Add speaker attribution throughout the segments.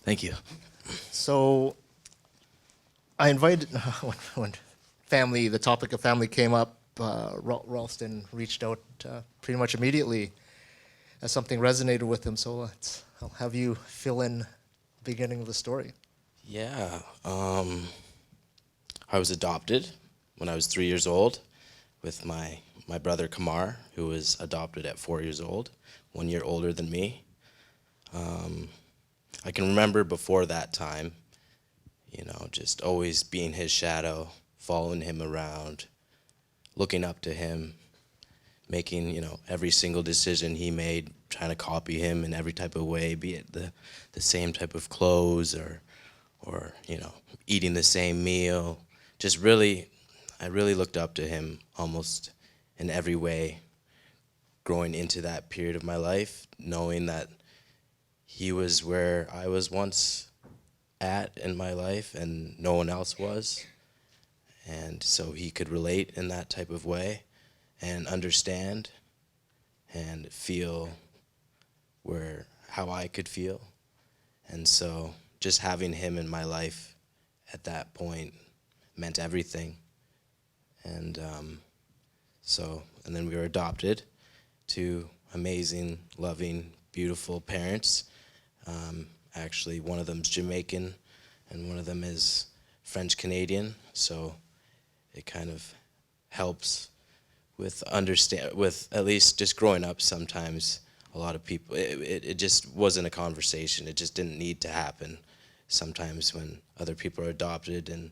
Speaker 1: Thank you.
Speaker 2: So I invited when the topic of family came up. Ralston reached out pretty much immediately as something resonated with him. So I'll have you fill in the beginning of the story.
Speaker 1: Yeah, I was adopted when I was 3 years old with my brother Kamar, who was adopted at 4 years old, 1 year older than me. I can remember before that time, just always being his shadow, following him around, looking up to him, making, every single decision he made, trying to copy him in every type of way, be it the same type of clothes or eating the same meal. Just really, I really looked up to him almost in every way growing into that period of my life, knowing that he was where I was once at in my life and no one else was. And so he could relate in that type of way and understand and feel where how I could feel. And so just having him in my life at that point meant everything. And and then we were adopted to amazing, loving, beautiful parents. Actually, one of them's Jamaican and one of them is French Canadian. So it kind of helps with at least just growing up. Sometimes a lot of people, it just wasn't a conversation. It just didn't need to happen. Sometimes when other people are adopted, and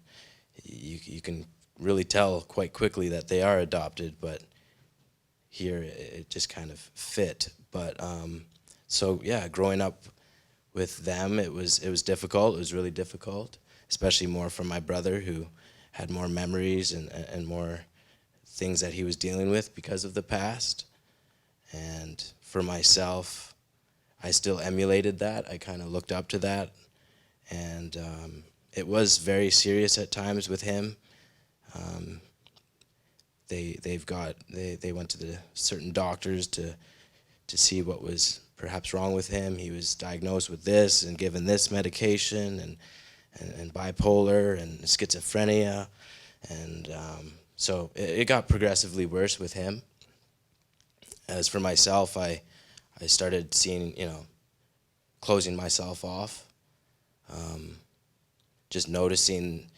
Speaker 1: you can really tell quite quickly that they are adopted, but here it just kind of fit. But so yeah, growing up with them, it was difficult. It was really difficult, especially more for my brother, who had more memories and more things that he was dealing with because of the past. And for myself, I still emulated that. I kind of looked up to that. And it was very serious at times with him. They went to the certain doctors to see what was perhaps wrong with him. He was diagnosed with this and given this medication and bipolar and schizophrenia. And so it got progressively worse with him. As for myself, I started seeing, closing myself off, just noticing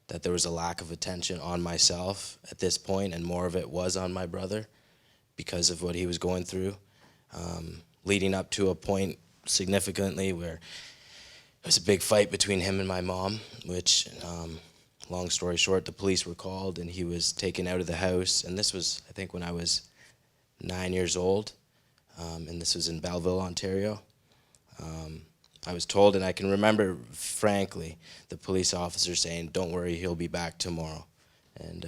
Speaker 1: that there was a lack of attention on myself at this point, and more of it was on my brother because of what he was going through, leading up to a point significantly where it was a big fight between him and my mom, which, long story short, the police were called and he was taken out of the house. And this was, I think, when I was 9 years old, and this was in Belleville, Ontario. I was told, and I can remember, frankly, the police officer saying, "Don't worry, he'll be back tomorrow." And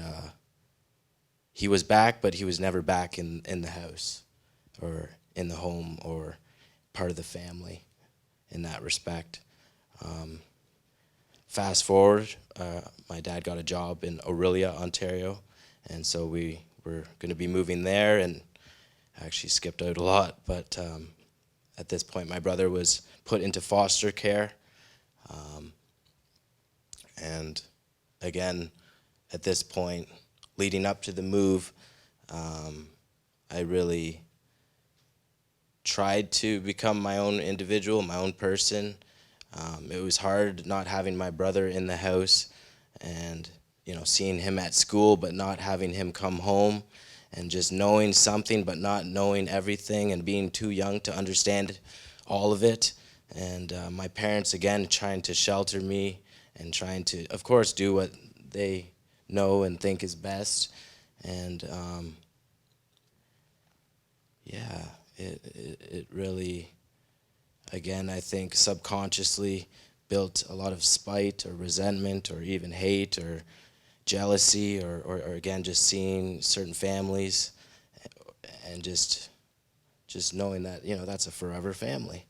Speaker 1: he was back, but he was never back in the house or in the home or part of the family in that respect. Fast forward, my dad got a job in Orillia, Ontario, and so we were going to be moving there, and I actually skipped out a lot, but at this point my brother was put into foster care. And again, at this point, leading up to the move, I really tried to become my own individual, my own person. It was hard not having my brother in the house and seeing him at school but not having him come home, and just knowing something but not knowing everything and being too young to understand all of it. And my parents, again, trying to shelter me and trying to, of course, do what they know and think is best. And yeah, it really, again, I think subconsciously built a lot of spite or resentment or even hate or jealousy or again, just seeing certain families and just knowing that, that's a forever family.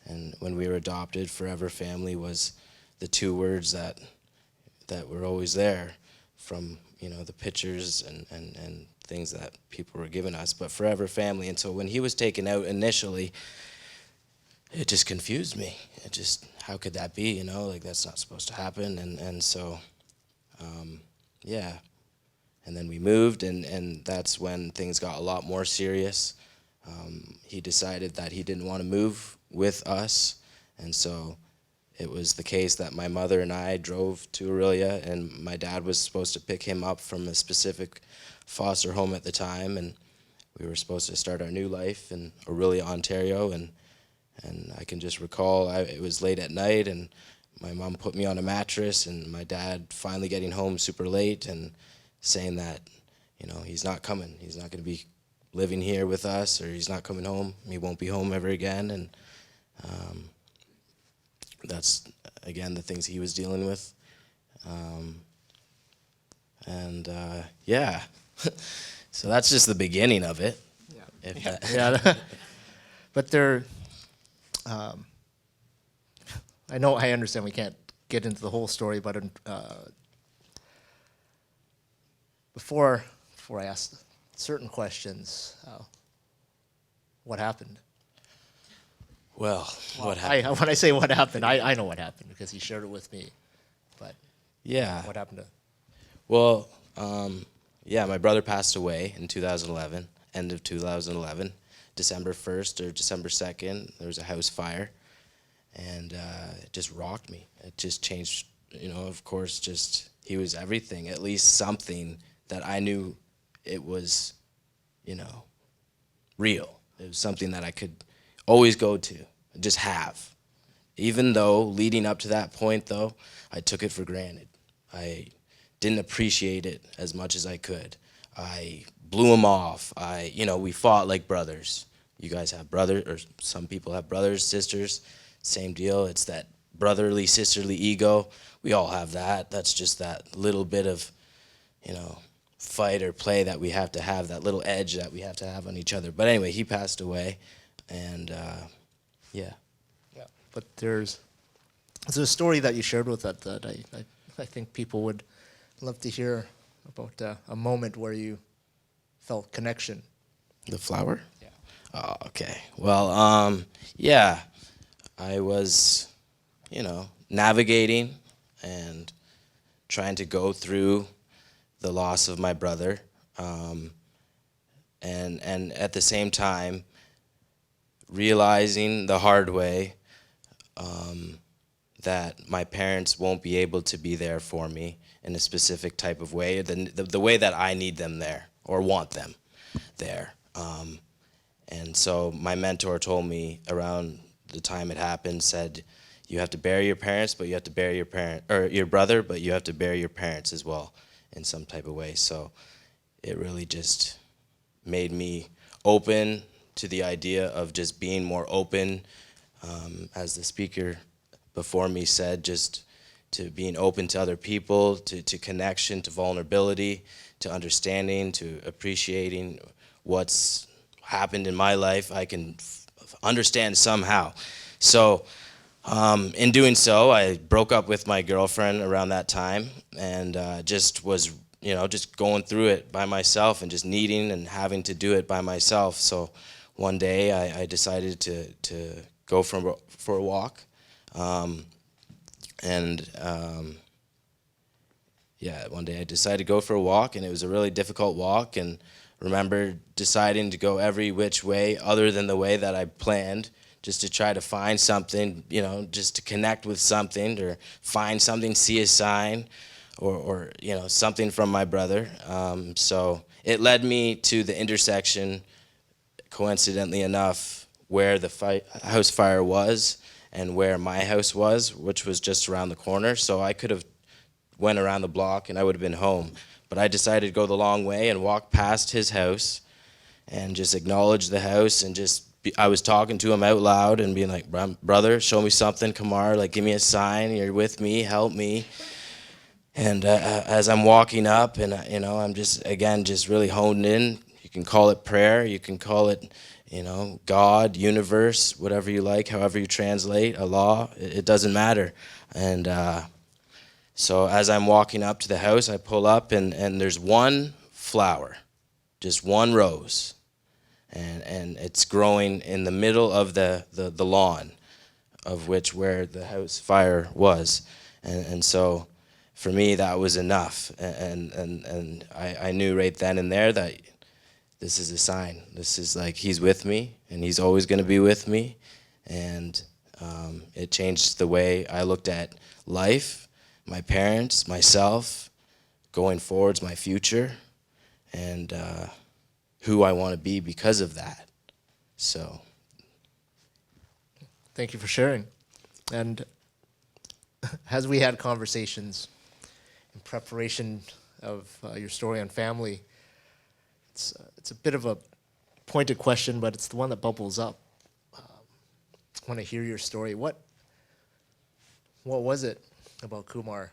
Speaker 1: And when we were adopted, forever family was the two words that were always there from, the pictures and things that people were giving us, but forever family. And so when he was taken out initially, it just confused me. It just, how could that be, you know, like that's not supposed to happen. And so, yeah. And then we moved, and that's when things got a lot more serious. He decided that he didn't want to move with us, and so it was the case that my mother and I drove to Aurelia, and my dad was supposed to pick him up from a specific foster home at the time, and we were supposed to start our new life in Aurelia, Ontario, and I can just recall it was late at night, and my mom put me on a mattress, and my dad finally getting home super late and saying that, you know, he's not coming. He's not going to be living here with us, or he's not coming home. He won't be home ever again, and that's, again, the things he was dealing with. Yeah. So that's just the beginning of it.
Speaker 2: Yeah.
Speaker 1: If that
Speaker 2: Yeah. But there, I know, I understand we can't get into the whole story, but before I ask certain questions, what happened?
Speaker 1: Well, what happened?
Speaker 2: When I say what happened, I know what happened because he shared it with me. But
Speaker 1: Yeah.
Speaker 2: what happened to?
Speaker 1: Well, yeah, my brother passed away in 2011, end of 2011, December 1st or December 2nd. There was a house fire, and it just rocked me. It just changed, you know, of course, just he was everything, at least something that I knew it was, you know, real. It was something that I could always go to, just have. Even though leading up to that point, though, I took it for granted. I didn't appreciate it as much as I could. I blew him off. You know, we fought like brothers. You guys have brothers, or some people have brothers, sisters, same deal. It's that brotherly, sisterly ego. We all have that. That's just that little bit of, you know, fight or play that we have to have, that little edge that we have to have on each other. But anyway, he passed away, and yeah.
Speaker 2: Yeah. But there's a story that you shared with that I think people would love to hear about a moment where you felt connection.
Speaker 1: The flower?
Speaker 2: Yeah.
Speaker 1: Oh, okay. Well, yeah, I was, you know, navigating and trying to go through the loss of my brother, and at the same time realizing the hard way that my parents won't be able to be there for me in a specific type of way, the way that I need them there or want them there. And so my mentor told me around the time it happened, said, you have to bury your parents, but you have to bury your brother, but you have to bury your parents as well in some type of way. So it really just made me open to the idea of just being more open, as the speaker before me said, just to being open to other people, to connection, to vulnerability, to understanding, to appreciating what's happened in my life. I can understand somehow. So in doing so, I broke up with my girlfriend around that time, and just was, you know, just going through it by myself and just needing and having to do it by myself. So one day I decided to go for a walk, yeah, one day I decided to go for a walk, and it was a really difficult walk, and remember deciding to go every which way other than the way that I planned, just to try to find something, you know, just to connect with something or find something, see a sign, or you know, something from my brother. So it led me to the intersection, coincidentally enough, where the house fire was and where my house was, which was just around the corner. So I could have went around the block and I would have been home. But I decided to go the long way and walk past his house and just acknowledge the house, and I was talking to him out loud and being like, brother, show me something, Kamar, like give me a sign, you're with me, help me. And as I'm walking up, and you know, I'm just really honed in. You can call it prayer, you can call it, you know, God, universe, whatever you like, however you translate, Allah, it doesn't matter. And so as I'm walking up to the house, I pull up, and there's one flower, just one rose, and it's growing in the middle of the lawn. of which where the house fire was. And so for me, that was enough. And I knew right then and there that this is a sign. This is like he's with me, and he's always going to be with me. And it changed the way I looked at life, my parents, myself, going forwards, my future, and who I want to be because of that. So,
Speaker 2: Thank you for sharing. And as we had conversations in preparation of your story on family, it's a bit of a pointed question, but it's the one that bubbles up. I want to hear your story. What was it about Kamar,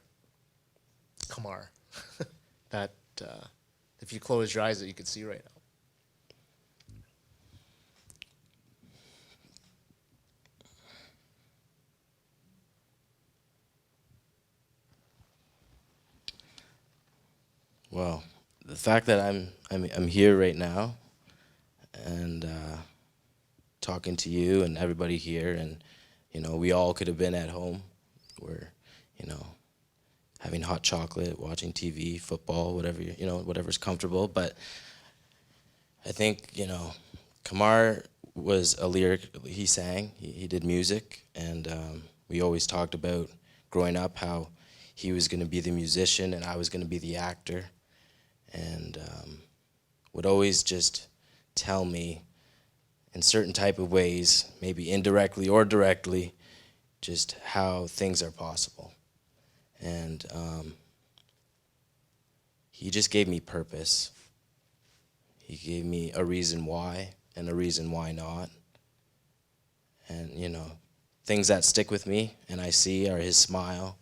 Speaker 2: that if you closed your eyes that you could see right now?
Speaker 1: well, the fact that I'm here right now, and talking to you and everybody here, and we all could have been at home. We're having hot chocolate, watching TV, football, whatever whatever's comfortable. But I think Kamar was a lyric. He sang. He did music, and we always talked about growing up how he was going to be the musician and I was going to be the actor, and would always just tell me in certain type of ways, maybe indirectly or directly, just how things are possible. And he just gave me purpose. He gave me a reason why and a reason why not. And, things that stick with me and I see are his smile.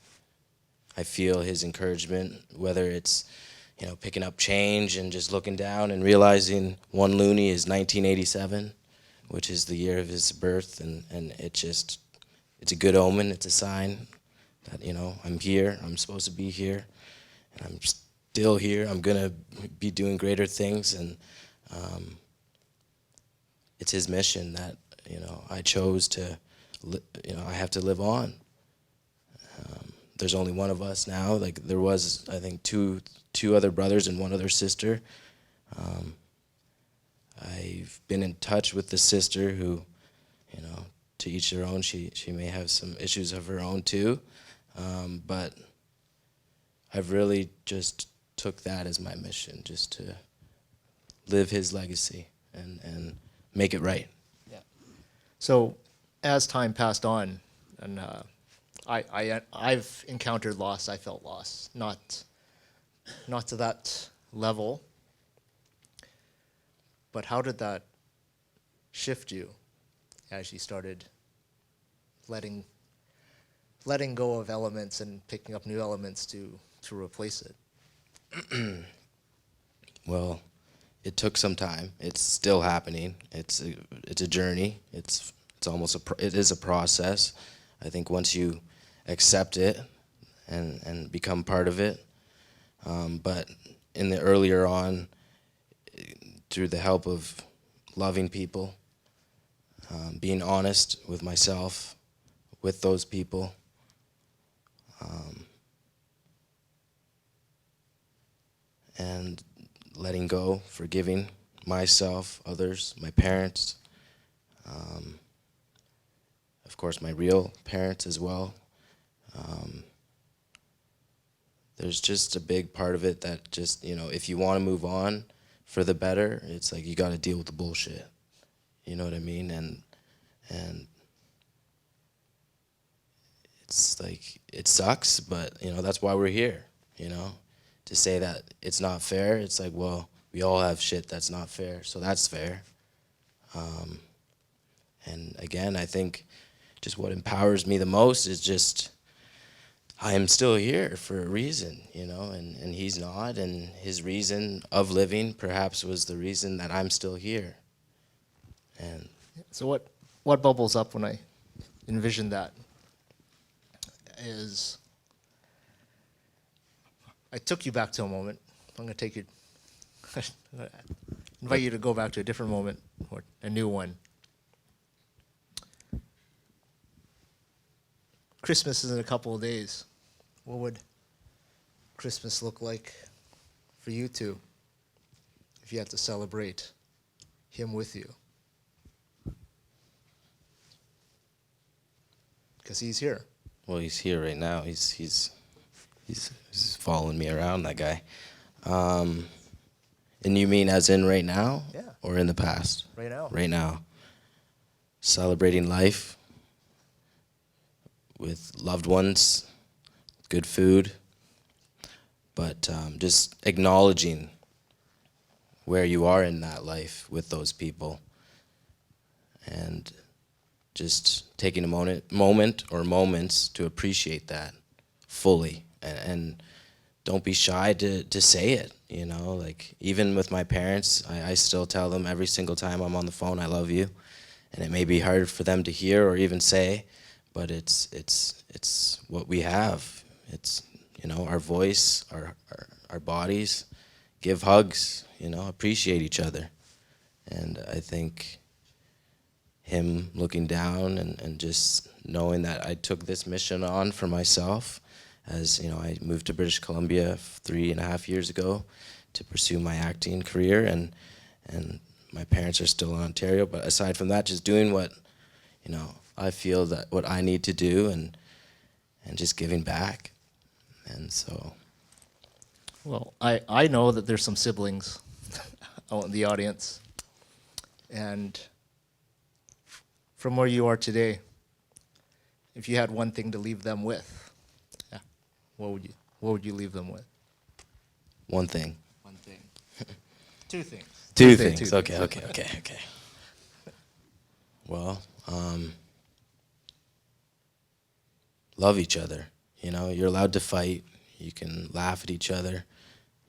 Speaker 1: I feel his encouragement, whether it's, picking up change and just looking down and realizing one loonie is 1987, which is the year of his birth. And it's a good omen. It's a sign that, I'm here. I'm supposed to be here. And I'm still here. I'm going to be doing greater things. And it's his mission that, I chose to, I have to live on. There's only one of us now. Like there was, I think, two other brothers and one other sister. I've been in touch with the sister who, to each their own. She may have some issues of her own too, but I've really just took that as my mission, just to live his legacy and make it right.
Speaker 2: Yeah. So, as time passed on, and I've encountered loss. I felt loss, not to that level. But how did that shift you as you started letting go of elements and picking up new elements to replace it?
Speaker 1: Well, it took some time. It's still happening. It's a journey. It is a process. I think once you accept it and become part of it. But in the earlier on, through the help of loving people, being honest with myself, with those people, and letting go, forgiving myself, others, my parents, of course my real parents as well. There's just a big part of it that just, if you want to move on for the better, it's like you got to deal with the bullshit. You know what I mean? And it's like, it sucks, but, that's why we're here, to say that it's not fair. It's like, well, we all have shit that's not fair, so that's fair. And again, I think just what empowers me the most is just, I am still here for a reason, and he's not, and his reason of living perhaps was the reason that I'm still here. And
Speaker 2: So what bubbles up when I envision that is, I took you back to a moment. I'm going to take you, invite you to go back to a different moment or a new one. Christmas is in a couple of days. What would Christmas look like for you two if you had to celebrate him with you? Because he's here.
Speaker 1: Well, he's here right now. He's following me around, that guy. And you mean as in right now?
Speaker 2: Yeah.
Speaker 1: Or in the past?
Speaker 2: Right now.
Speaker 1: Right now. Celebrating life with loved ones, good food, but just acknowledging where you are in that life with those people, and just taking a moment or moments to appreciate that fully, and don't be shy to say it, you know, like even with my parents, I still tell them every single time I'm on the phone, I love you, and it may be hard for them to hear or even say, but it's what we have. It's, you know, our voice, our bodies, give hugs, you know, appreciate each other. And I think him looking down and just knowing that I took this mission on for myself, as, you know, I moved to British Columbia 3.5 years ago to pursue my acting career, and my parents are still in Ontario, but aside from that, just doing what, you know, I feel that what I need to do, and just giving back. And so,
Speaker 2: Well, I know that there's some siblings out in the audience, and from where you are today, if you had one thing to leave them with, yeah, what would you leave them with?
Speaker 1: one thing.
Speaker 2: One thing. Two things.
Speaker 1: Two things. Okay. Well, love each other. You know, you're allowed to fight. You can laugh at each other.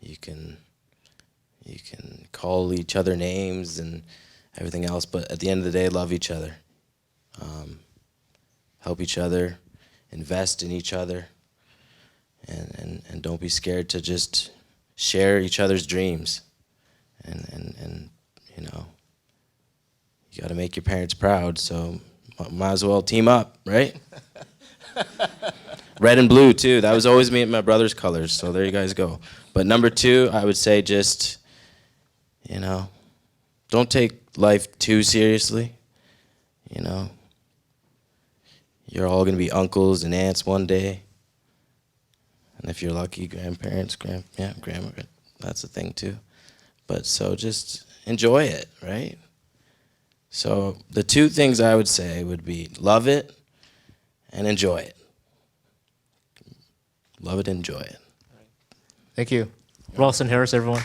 Speaker 1: You can call each other names and everything else. But at the end of the day, love each other. Help each other. Invest in each other. And don't be scared to just share each other's dreams. And you know, you got to make your parents proud. So might as well team up, right? Red and blue, too. That was always me and my brother's colors, so there you guys go. But number 2, I would say just, you know, don't take life too seriously. You know, you're all going to be uncles and aunts one day. And if you're lucky, grandparents, grandma, that's a thing, too. But so just enjoy it, right? So the 2 things I would say would be love it and enjoy it. Love it, enjoy it.
Speaker 2: Thank you. Ralston Harris, everyone.